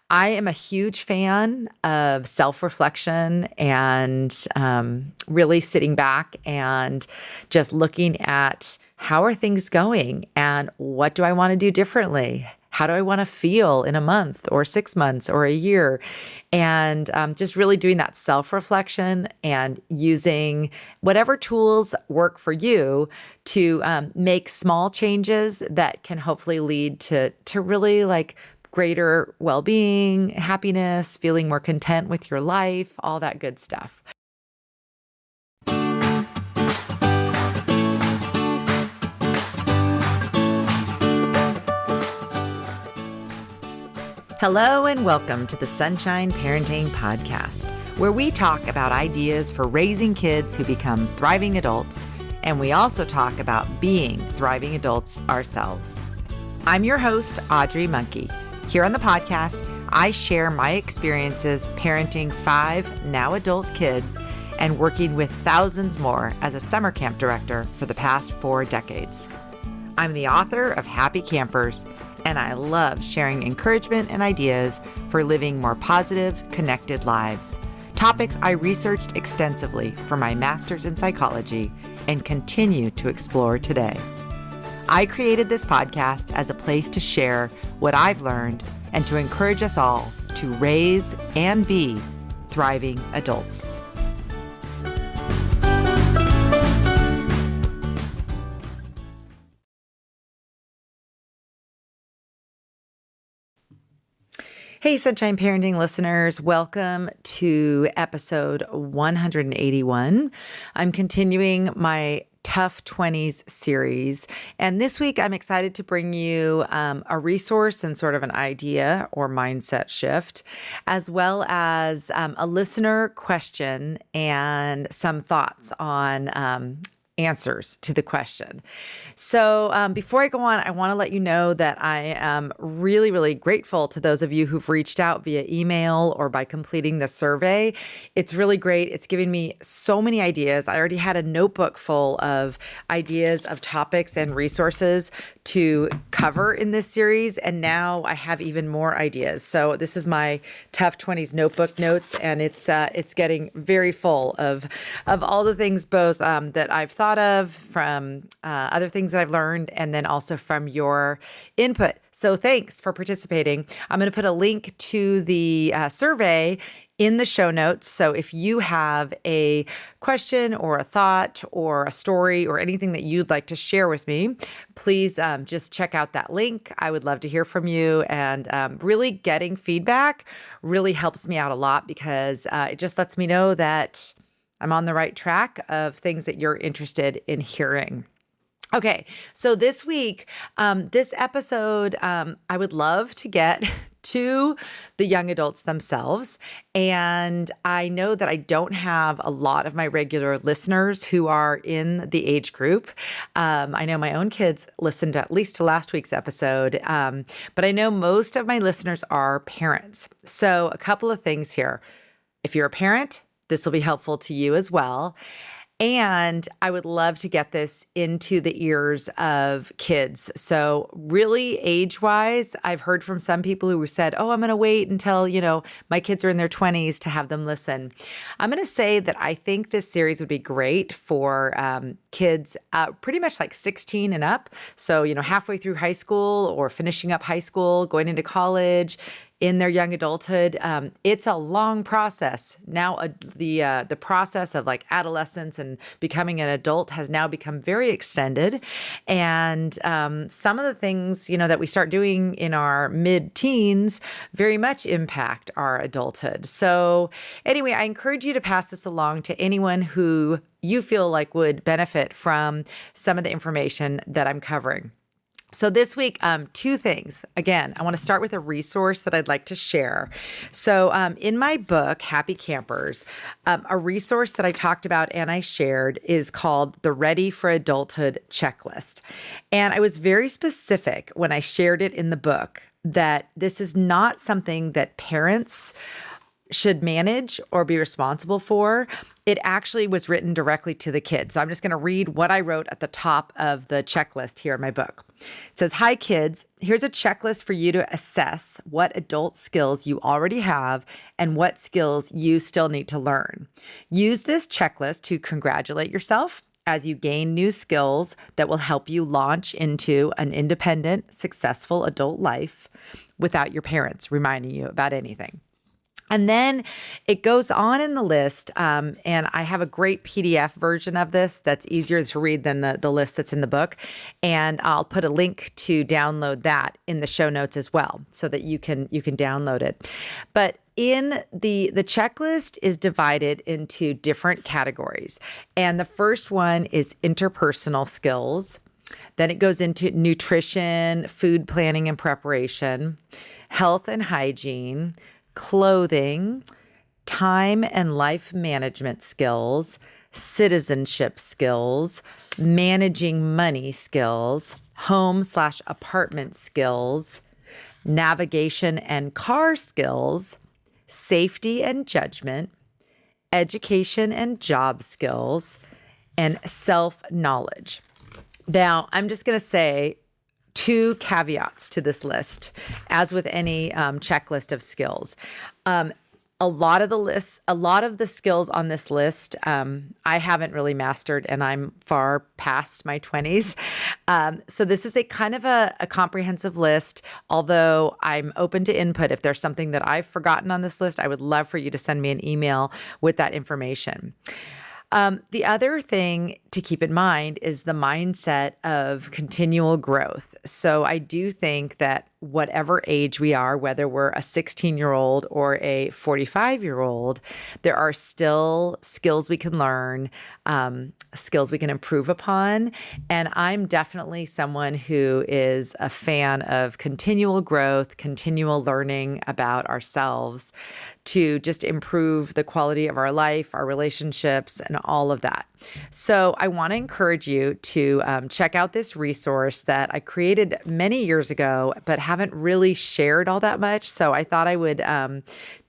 I am a huge fan of self-reflection and really sitting back and just looking at how are things going and what do I want to do differently? How do I want to feel in a month or 6 months or a year? And just really doing that self-reflection and using whatever tools work for you to make small changes that can hopefully lead to really like greater well-being, happiness, feeling more content with your life, all that good stuff. Hello and welcome to the Sunshine Parenting Podcast, where we talk about ideas for raising kids who become thriving adults, and we also talk about being thriving adults ourselves. I'm your host, Audrey Monkey. Here on the podcast, I share my experiences parenting 5 now adult kids and working with thousands more as a summer camp director for the past 4 decades. I'm the author of Happy Campers, and I love sharing encouragement and ideas for living more positive, connected lives. Topics I researched extensively for my master's in psychology and continue to explore today. I created this podcast as a place to share what I've learned and to encourage us all to raise and be thriving adults. Hey, Sunshine Parenting listeners, welcome to episode 181. I'm continuing my Tough Twenties series. And this week, I'm excited to bring you a resource and sort of an idea or mindset shift, as well as a listener question and some thoughts on answers to the question. So before I go on, I want to let you know that I am really, really grateful to those of you who've reached out via email or by completing the survey. It's really great. It's given me so many ideas. I already had a notebook full of ideas of topics and resources to cover in this series, and now I have even more ideas. So this is my Tough Twenties notebook notes, and it's getting very full of all the things both that I've thought of from other things that I've learned, and then also from your input. So thanks for participating. I'm going to put a link to the survey in the show notes. So if you have a question or a thought or a story or anything that you'd like to share with me, please just check out that link. I would love to hear from you. And really getting feedback really helps me out a lot because it just lets me know that I'm on the right track of things that you're interested in hearing. Okay, so this week, this episode, I would love to get to the young adults themselves. And I know that I don't have a lot of my regular listeners who are in the age group. I know my own kids listened at least to last week's episode, but I know most of my listeners are parents. So a couple of things here. If you're a parent, this will be helpful to you as well. And I would love to get this into the ears of kids. So really age-wise, I've heard from some people who said, oh, I'm going to wait until, my kids are in their 20s to have them listen. I'm going to say that I think this series would be great for kids pretty much like 16 and up. So, halfway through high school or finishing up high school, going into college, in their young adulthood. It's a long process. Now the process of like adolescence and becoming an adult has now become very extended. And some of the things, that we start doing in our mid-teens very much impact our adulthood. So anyway, I encourage you to pass this along to anyone who you feel like would benefit from some of the information that I'm covering. So this week, 2 things. Again, I want to start with a resource that I'd like to share. So in my book, Happy Campers, a resource that I talked about and I shared is called the Ready for Adulthood Checklist. And I was very specific when I shared it in the book that this is not something that parents should manage or be responsible for. it actually was written directly to the kids. So I'm just going to read what I wrote at the top of the checklist here in my book. It says, "Hi kids, here's a checklist for you to assess what adult skills you already have and what skills you still need to learn. Use this checklist to congratulate yourself as you gain new skills that will help you launch into an independent, successful adult life without your parents reminding you about anything." And then it goes on in the list, and I have a great PDF version of this that's easier to read than the list that's in the book. And I'll put a link to download that in the show notes as well, so that you can download it. But in the checklist is divided into different categories. And the first one is interpersonal skills. Then it goes into nutrition, food planning and preparation, health and hygiene, clothing, time and life management skills, citizenship skills, managing money skills, home/apartment skills, navigation and car skills, safety and judgment, education and job skills, and self-knowledge. Now, I'm just going to say two caveats to this list, as with any checklist of skills. A lot of the skills on this list, I haven't really mastered, and I'm far past my 20s. So this is a kind of a comprehensive list, although I'm open to input. If there's something that I've forgotten on this list, I would love for you to send me an email with that information. The other thing to keep in mind is the mindset of continual growth. So I do think that whatever age we are, whether we're a 16-year-old or a 45-year-old, there are still skills we can learn, skills we can improve upon. And I'm definitely someone who is a fan of continual growth, continual learning about ourselves to just improve the quality of our life, our relationships, and all of that. So I want to encourage you to check out this resource that I created many years ago, but haven't really shared all that much. So I thought I would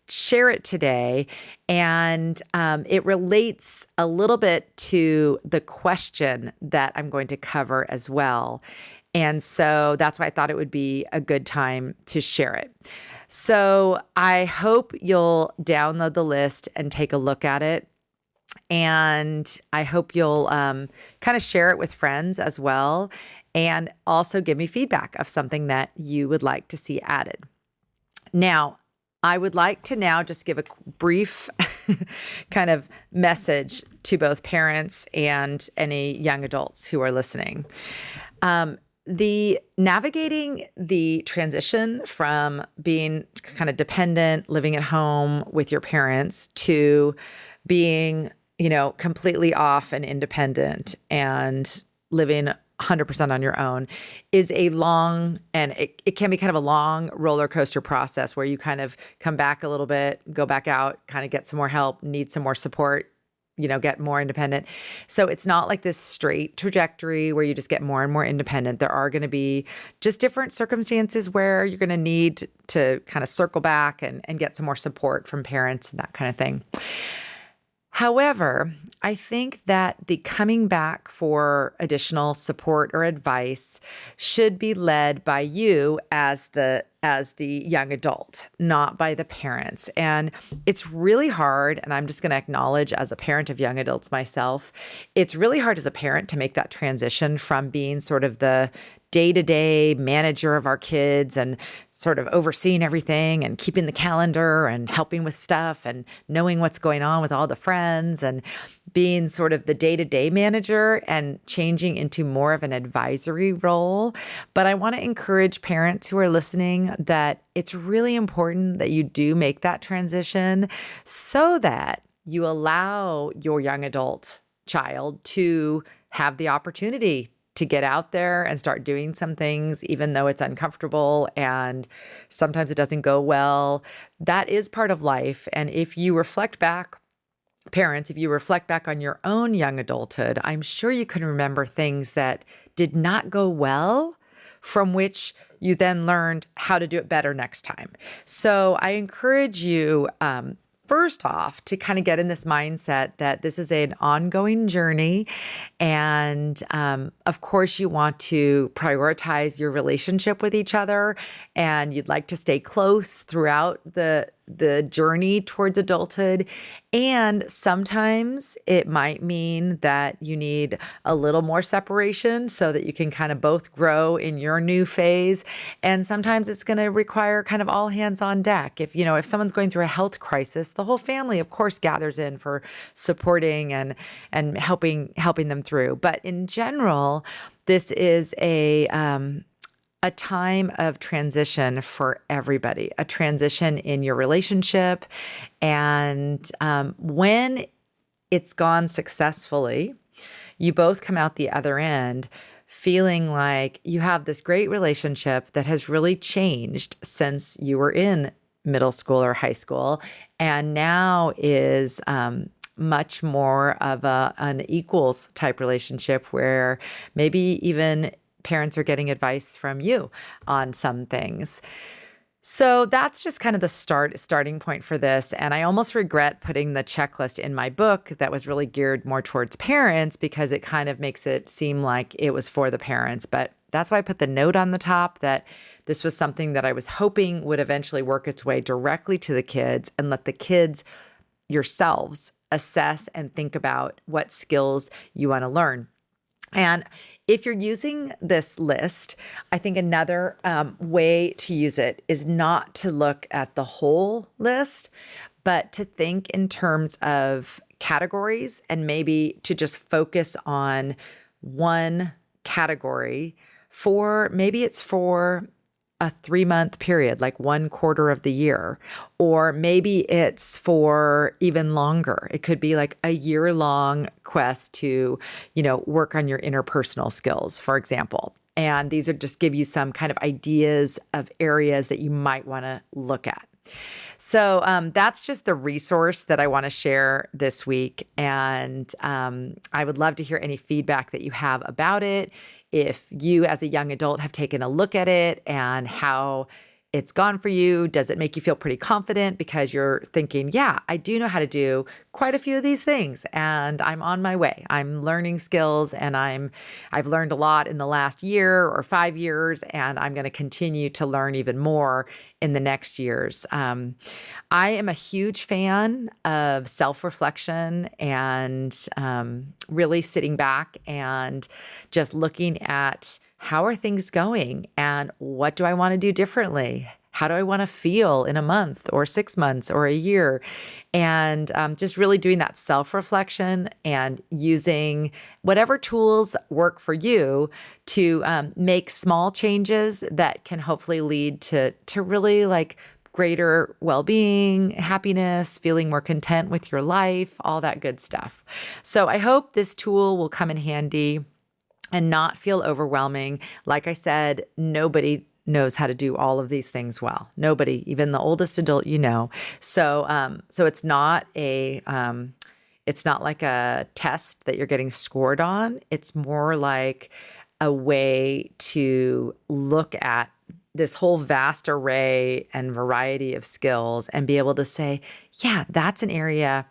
share it today. And it relates a little bit to the question that I'm going to cover as well. And so that's why I thought it would be a good time to share it. So I hope you'll download the list and take a look at it. And I hope you'll kind of share it with friends as well. And also give me feedback of something that you would like to see added. Now, I would like to now just give a brief kind of message to both parents and any young adults who are listening. The navigating the transition from being kind of dependent, living at home with your parents, to being, completely off and independent and living 100% on your own is a long, and it can be kind of a long roller coaster process where you kind of come back a little bit, go back out, kind of get some more help, need some more support, get more independent. So it's not like this straight trajectory where you just get more and more independent. There are going to be just different circumstances where you're going to need to kind of circle back and get some more support from parents and that kind of thing. However, I think that the coming back for additional support or advice should be led by you as the young adult, not by the parents. And it's really hard, and I'm just going to acknowledge as a parent of young adults myself, it's really hard as a parent to make that transition from being sort of the day-to-day manager of our kids and sort of overseeing everything and keeping the calendar and helping with stuff and knowing what's going on with all the friends and being sort of the day-to-day manager and changing into more of an advisory role. But I want to encourage parents who are listening that it's really important that you do make that transition so that you allow your young adult child to have the opportunity to get out there and start doing some things, even though it's uncomfortable and sometimes it doesn't go well. That is part of life. And if you reflect back, parents, if you reflect back on your own young adulthood, I'm sure you can remember things that did not go well, from which you then learned how to do it better next time. So I encourage you first off, to kind of get in this mindset that this is an ongoing journey. And of course, you want to prioritize your relationship with each other, and you'd like to stay close throughout the journey towards adulthood. And sometimes it might mean that you need a little more separation so that you can kind of both grow in your new phase. And sometimes it's going to require kind of all hands on deck. If someone's going through a health crisis, the whole family, of course, gathers in for supporting and helping them through. But in general, this is a time of transition for everybody, a transition in your relationship. And when it's gone successfully, you both come out the other end feeling like you have this great relationship that has really changed since you were in middle school or high school, and now is much more of an equals type relationship where maybe even parents are getting advice from you on some things. So that's just kind of the starting point for this. And I almost regret putting the checklist in my book that was really geared more towards parents, because it kind of makes it seem like it was for the parents. But that's why I put the note on the top that this was something that I was hoping would eventually work its way directly to the kids, and let the kids yourselves assess and think about what skills you want to learn. And if you're using this list, I think another way to use it is not to look at the whole list, but to think in terms of categories, and maybe to just focus on one category maybe it's for a 3-month period, like 1/4 of the year, or maybe it's for even longer. It could be like a year-long quest to, work on your interpersonal skills, for example. And these are just give you some kind of ideas of areas that you might want to look at. So that's just the resource that I want to share this week. And I would love to hear any feedback that you have about it. If you as a young adult have taken a look at it and how it's gone for you, does it make you feel pretty confident because you're thinking, yeah, I do know how to do quite a few of these things, and I'm on my way. I'm learning skills, and I've learned a lot in the last year or 5 years, and I'm going to continue to learn even more in the next years. I am a huge fan of self-reflection and really sitting back and just looking at how are things going and what do I want to do differently? How do I want to feel in a month or 6 months or a year? And just really doing that self-reflection and using whatever tools work for you to make small changes that can hopefully lead to really like greater well-being, happiness, feeling more content with your life, all that good stuff. So I hope this tool will come in handy and not feel overwhelming. Like I said, nobody knows how to do all of these things well. Nobody, even the oldest adult So it's not like a test that you're getting scored on. It's more like a way to look at this whole vast array and variety of skills and be able to say, yeah, that's an area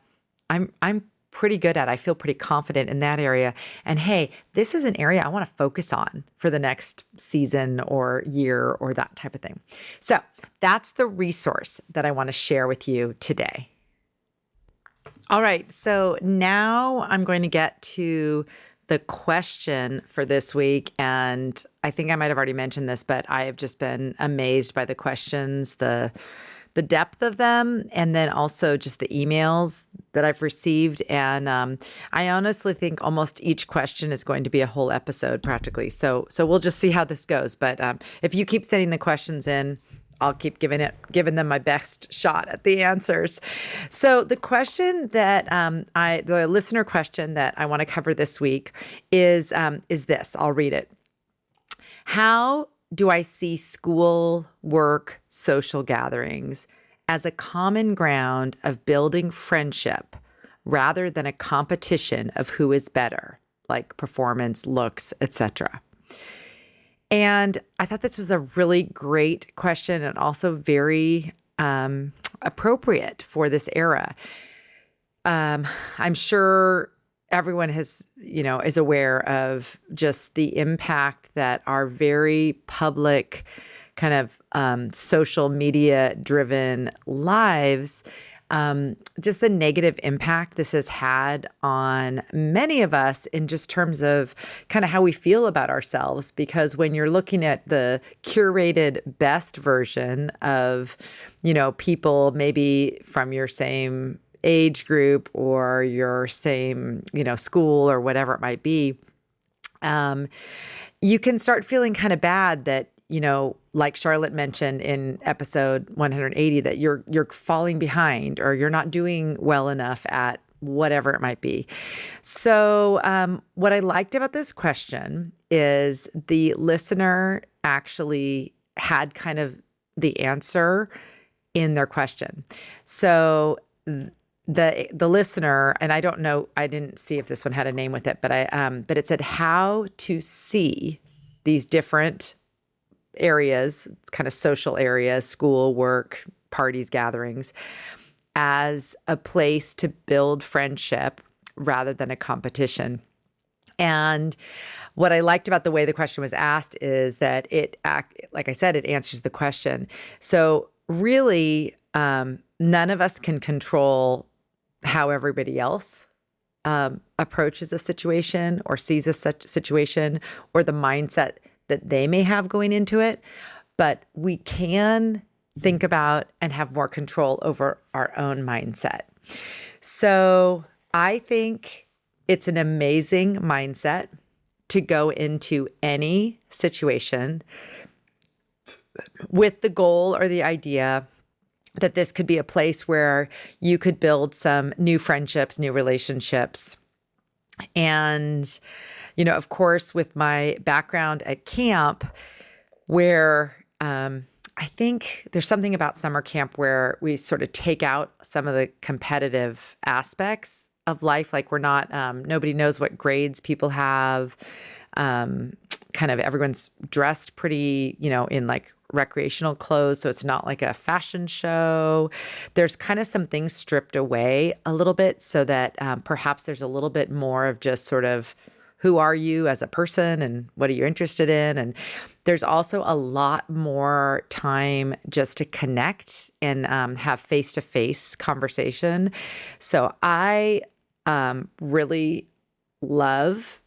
I'm pretty good at. I feel pretty confident in that area. And hey, this is an area I want to focus on for the next season or year or that type of thing. So that's the resource that I want to share with you today. All right. So now I'm going to get to the question for this week. And I think I might have already mentioned this, but I have just been amazed by the questions, the depth of them, and then also just the emails that I've received. And I honestly think almost each question is going to be a whole episode practically. So we'll just see how this goes. But if you keep sending the questions in, I'll keep giving them my best shot at the answers. So the question that the listener question that I want to cover this week is this. I'll read it. How do I see school, work, social gatherings as a common ground of building friendship rather than a competition of who is better, like performance, looks, etc.? And I thought this was a really great question and also very, appropriate for this era. I'm sure everyone is aware of just the impact that our very public kind of social media driven lives, just the negative impact this has had on many of us in just terms of kind of how we feel about ourselves. Because when you're looking at the curated best version of, people maybe from your same age group or your same, school or whatever it might be, you can start feeling kind of bad that, like Charlotte mentioned in episode 180, that you're falling behind or you're not doing well enough at whatever it might be. So what I liked about this question is the listener actually had kind of the answer in their question. So the listener, and I don't know, I didn't see if this one had a name with it, but but it said how to see these different areas, kind of social areas, school, work, parties, gatherings, as a place to build friendship rather than a competition. And what I liked about the way the question was asked is that like I said, it answers the question. So really, none of us can control how everybody else approaches a situation or sees a situation or the mindset that they may have going into it, but we can think about and have more control over our own mindset. So I think it's an amazing mindset to go into any situation with the goal or the idea that this could be a place where you could build some new friendships, new relationships. And of course, with my background at camp, where I think there's something about summer camp where we sort of take out some of the competitive aspects of life. Like we're not, nobody knows what grades people have. Kind of everyone's dressed pretty, in like recreational clothes. So it's not like a fashion show. There's kind of some things stripped away a little bit so that perhaps there's a little bit more of just sort of, who are you as a person and what are you interested in? And there's also a lot more time just to connect and have face-to-face conversation. So I really love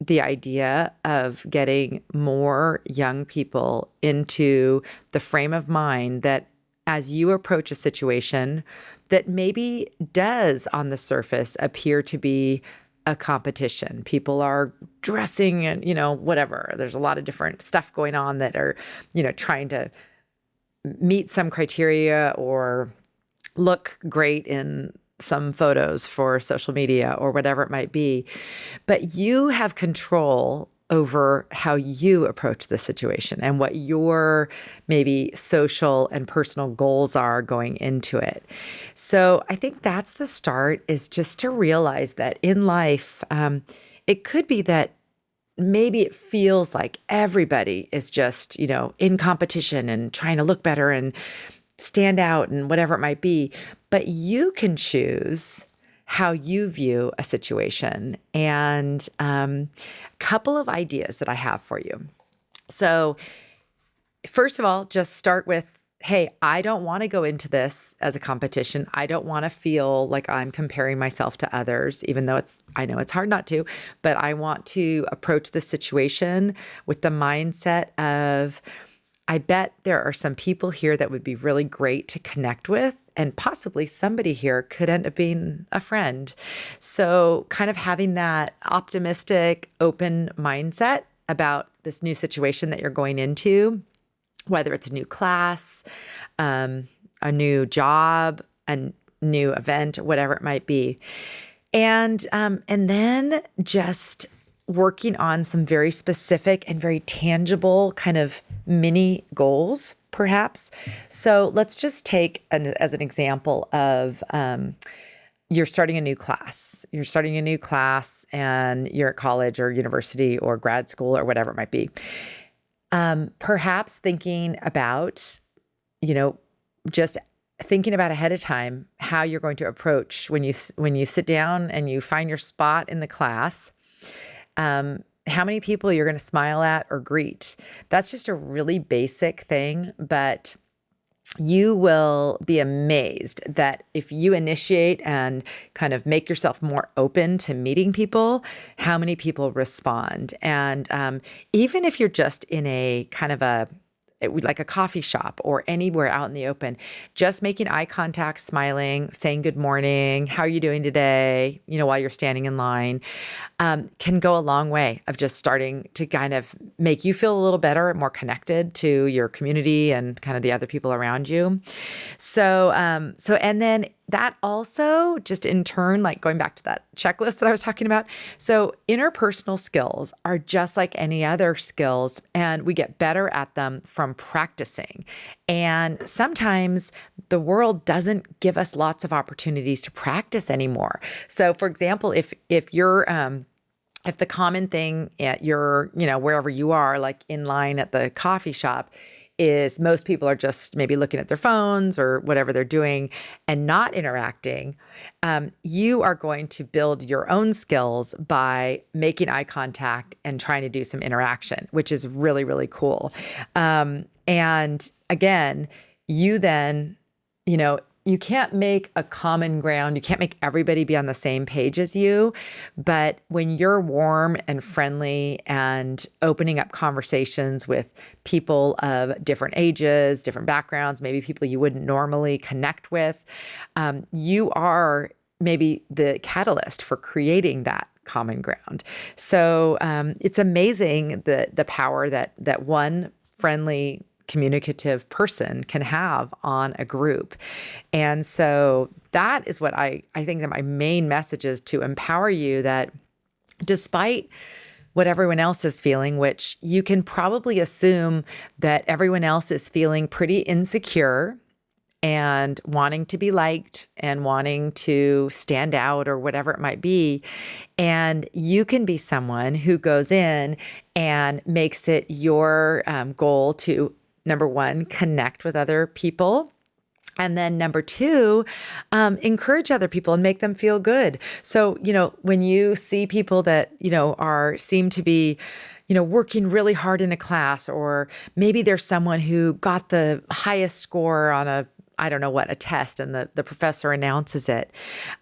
the idea of getting more young people into the frame of mind that as you approach a situation that maybe does on the surface appear to be a competition. People are dressing and, whatever. There's a lot of different stuff going on that are, trying to meet some criteria or look great in some photos for social media or whatever it might be. But you have control over how you approach the situation and what your maybe social and personal goals are going into it. So I think that's the start, is just to realize that in life, it could be that maybe it feels like everybody is just, in competition and trying to look better and stand out and whatever it might be. But you can choose how you view a situation. And a couple of ideas that I have for you. So first of all, just start with, hey, I don't want to go into this as a competition. I don't want to feel like I'm comparing myself to others, even though I know it's hard not to, but I want to approach the situation with the mindset of, I bet there are some people here that would be really great to connect with, and possibly somebody here could end up being a friend. So kind of having that optimistic, open mindset about this new situation that you're going into, whether it's a new class, a new job, a new event, whatever it might be. And then just working on some very specific and very tangible kind of mini goals, perhaps. So let's just take as an example of you're starting a new class. You're starting a new class and you're at college or university or grad school or whatever it might be. Perhaps thinking about, just thinking about ahead of time how you're going to approach when you sit down and you find your spot in the class, how many people you're going to smile at or greet. That's just a really basic thing, but you will be amazed that if you initiate and kind of make yourself more open to meeting people, how many people respond. And even if you're just in a kind of like a coffee shop or anywhere out in the open, just making eye contact, smiling, saying good morning, how are you doing today, while you're standing in line, can go a long way of just starting to kind of make you feel a little better, more connected to your community and kind of the other people around you. So, and then that also just in turn, like going back to that checklist that I was talking about. So interpersonal skills are just like any other skills, and we get better at them from practicing. And sometimes the world doesn't give us lots of opportunities to practice anymore. So for example, if the common thing at your, wherever you are, like in line at the coffee shop, is most people are just maybe looking at their phones or whatever they're doing and not interacting, you are going to build your own skills by making eye contact and trying to do some interaction, which is really, really cool. And again, you then, you can't make a common ground. You can't make everybody be on the same page as you. But when you're warm and friendly and opening up conversations with people of different ages, different backgrounds, maybe people you wouldn't normally connect with, you are maybe the catalyst for creating that common ground. So it's amazing the power that one friendly communicative person can have on a group. And so that is what I think that my main message is, to empower you that despite what everyone else is feeling, which you can probably assume that everyone else is feeling pretty insecure and wanting to be liked and wanting to stand out or whatever it might be. And you can be someone who goes in and makes it your goal to, number one, connect with other people. And then number two, encourage other people and make them feel good. So, when you see people that, seem to be, working really hard in a class, or maybe there's someone who got the highest score on a test, and the professor announces it,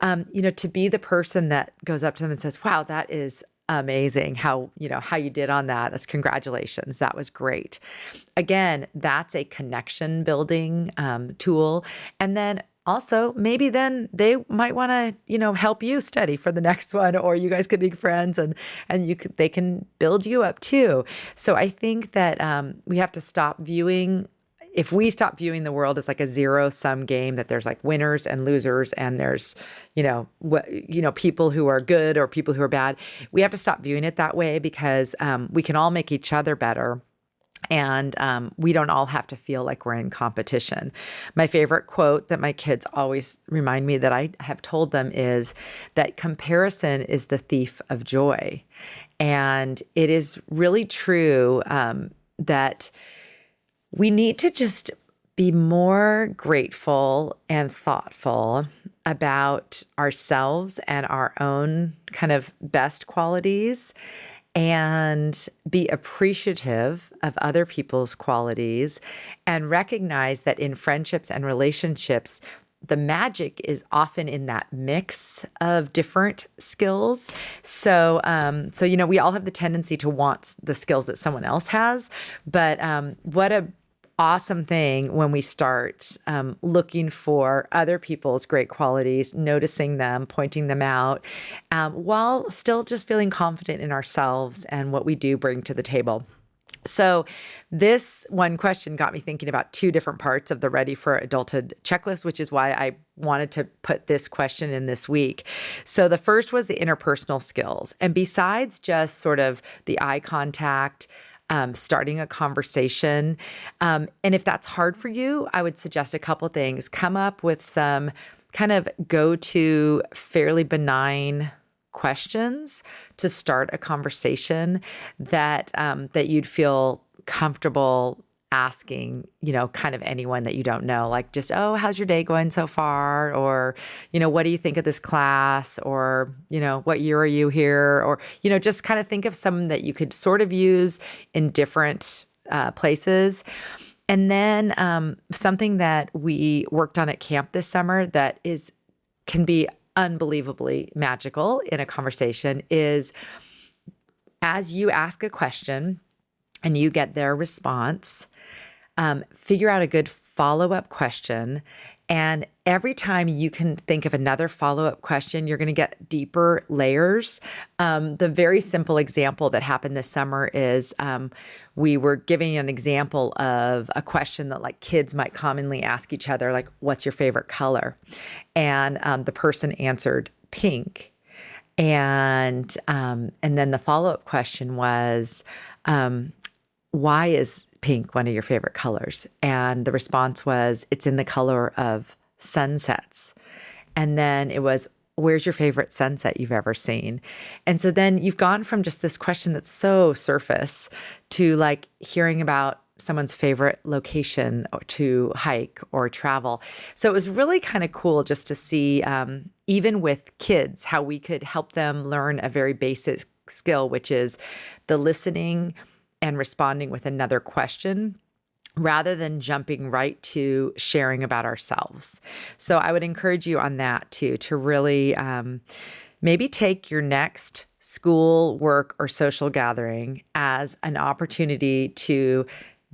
to be the person that goes up to them and says, wow, that is amazing how you did on that. That's congratulations. That was great. Again, that's a connection building tool. And then also maybe then they might want to, help you study for the next one, or you guys could be friends and they can build you up too. So I think that we have to stop viewing if we stop viewing the world as like a zero-sum game, that there's like winners and losers and there's, people who are good or people who are bad, we have to stop viewing it that way, because we can all make each other better. And we don't all have to feel like we're in competition. My favorite quote that my kids always remind me that I have told them is that comparison is the thief of joy. And it is really true that we need to just be more grateful and thoughtful about ourselves and our own kind of best qualities, and be appreciative of other people's qualities, and recognize that in friendships and relationships, the magic is often in that mix of different skills. So, we all have the tendency to want the skills that someone else has, but what a awesome thing when we start looking for other people's great qualities, noticing them, pointing them out, while still just feeling confident in ourselves and what we do bring to the table. So this one question got me thinking about two different parts of the Ready for Adulthood checklist, which is why I wanted to put this question in this week. So the first was the interpersonal skills. And besides just sort of the eye contact, starting a conversation, and if that's hard for you, I would suggest a couple things. Come up with some kind of go-to fairly benign questions to start a conversation that you'd feel comfortable asking, kind of anyone that you don't know, like just, oh, how's your day going so far? Or, what do you think of this class? Or, what year are you here? Or, just kind of think of some that you could sort of use in different places. And then something that we worked on at camp this summer that can be unbelievably magical in a conversation is as you ask a question and you get their response, figure out a good follow-up question. And every time you can think of another follow-up question, you're going to get deeper layers. The very simple example that happened this summer is we were giving an example of a question that like kids might commonly ask each other, like, what's your favorite color? And the person answered pink. And then the follow-up question was, why is pink one of your favorite colors? And the response was, it's in the color of sunsets. And then it was, where's your favorite sunset you've ever seen? And so then you've gone from just this question that's so surface to like hearing about someone's favorite location or to hike or travel. So it was really kind of cool just to see, even with kids, how we could help them learn a very basic skill, which is the listening and responding with another question rather than jumping right to sharing about ourselves. So I would encourage you on that too, to really maybe take your next school, work, or social gathering as an opportunity to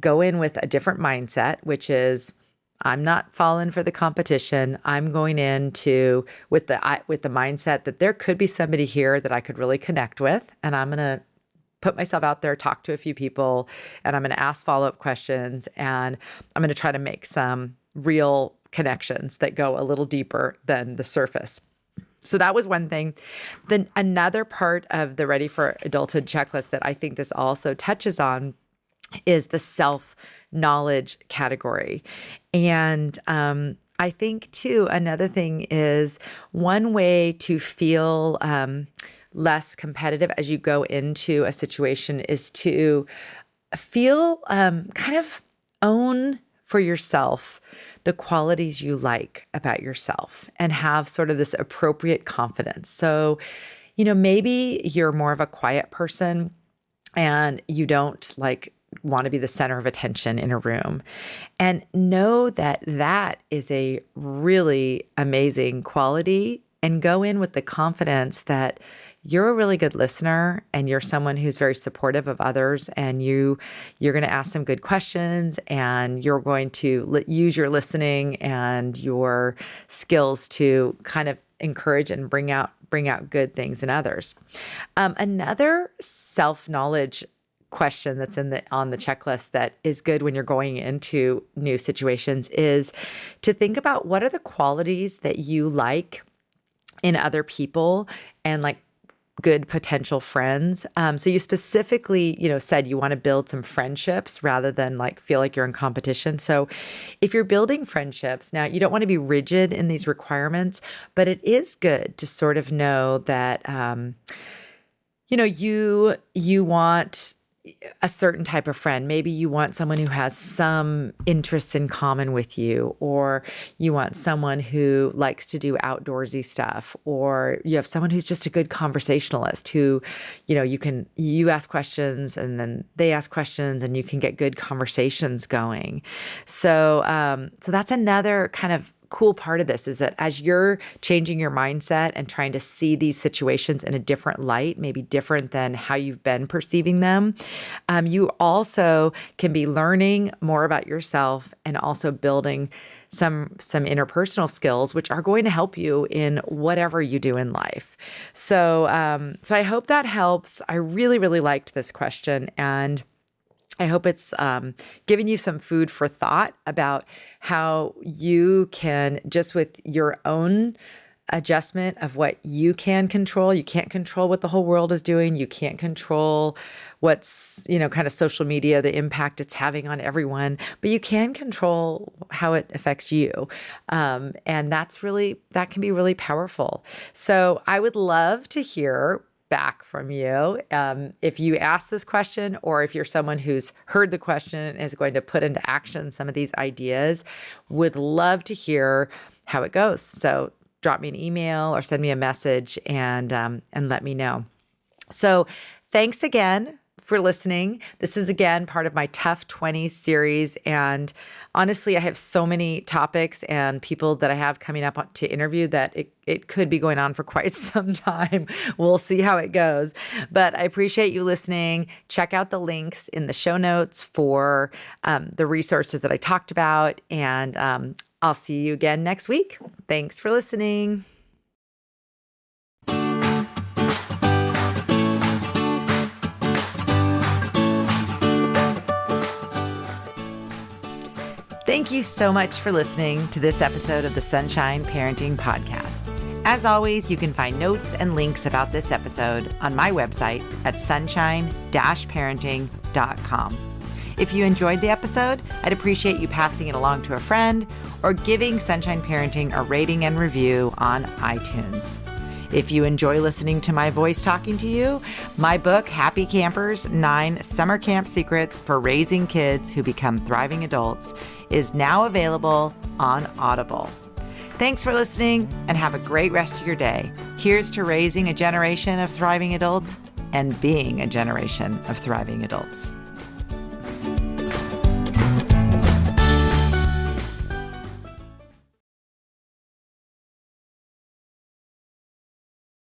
go in with a different mindset, which is, I'm not falling for the competition. I'm going into with the mindset that there could be somebody here that I could really connect with, and I'm going to put myself out there, talk to a few people, and I'm going to ask follow-up questions, and I'm going to try to make some real connections that go a little deeper than the surface. So that was one thing. Then another part of the Ready for Adulthood checklist that I think this also touches on is the self-knowledge category. And I think too, another thing is one way to feel less competitive as you go into a situation is to feel kind of own for yourself the qualities you like about yourself and have sort of this appropriate confidence. So, maybe you're more of a quiet person and you don't want to be the center of attention in a room, and know that that is a really amazing quality, and go in with the confidence that you're a really good listener and you're someone who's very supportive of others, and you're going to ask some good questions, and you're going to use your listening and your skills to kind of encourage and bring out good things in others. Another self-knowledge question that's on the checklist that is good when you're going into new situations is to think about what are the qualities that you like in other people and like good potential friends. So you specifically, said you want to build some friendships rather than feel like you're in competition. So if you're building friendships, now you don't want to be rigid in these requirements, but it is good to sort of know that, you want a certain type of friend. Maybe you want someone who has some interests in common with you, or you want someone who likes to do outdoorsy stuff, or you have someone who's just a good conversationalist who, you ask questions and then they ask questions and you can get good conversations going. So, so that's another kind of cool part of this, is that as you're changing your mindset and trying to see these situations in a different light, maybe different than how you've been perceiving them, you also can be learning more about yourself and also building some interpersonal skills, which are going to help you in whatever you do in life. So, so I hope that helps. I really, really liked this question, and I hope it's given you some food for thought about how you can, just with your own adjustment of what you can control. You can't control what the whole world is doing. You can't control what's, kind of social media, the impact it's having on everyone, but you can control how it affects you. And that can be really powerful. So I would love to hear back from you. If you ask this question, or if you're someone who's heard the question and is going to put into action some of these ideas, would love to hear how it goes. So drop me an email or send me a message and let me know. So thanks again for listening. This is again part of my Tough 20s series. And honestly, I have so many topics and people that I have coming up to interview that it could be going on for quite some time. We'll see how it goes. But I appreciate you listening. Check out the links in the show notes for the resources that I talked about. And I'll see you again next week. Thanks for listening. Thank you so much for listening to this episode of the Sunshine Parenting Podcast. As always, you can find notes and links about this episode on my website at sunshine-parenting.com. If you enjoyed the episode, I'd appreciate you passing it along to a friend or giving Sunshine Parenting a rating and review on iTunes. If you enjoy listening to my voice talking to you, my book, Happy Campers, 9 Summer Camp Secrets for Raising Kids Who Become Thriving Adults, is now available on Audible. Thanks for listening and have a great rest of your day. Here's to raising a generation of thriving adults and being a generation of thriving adults.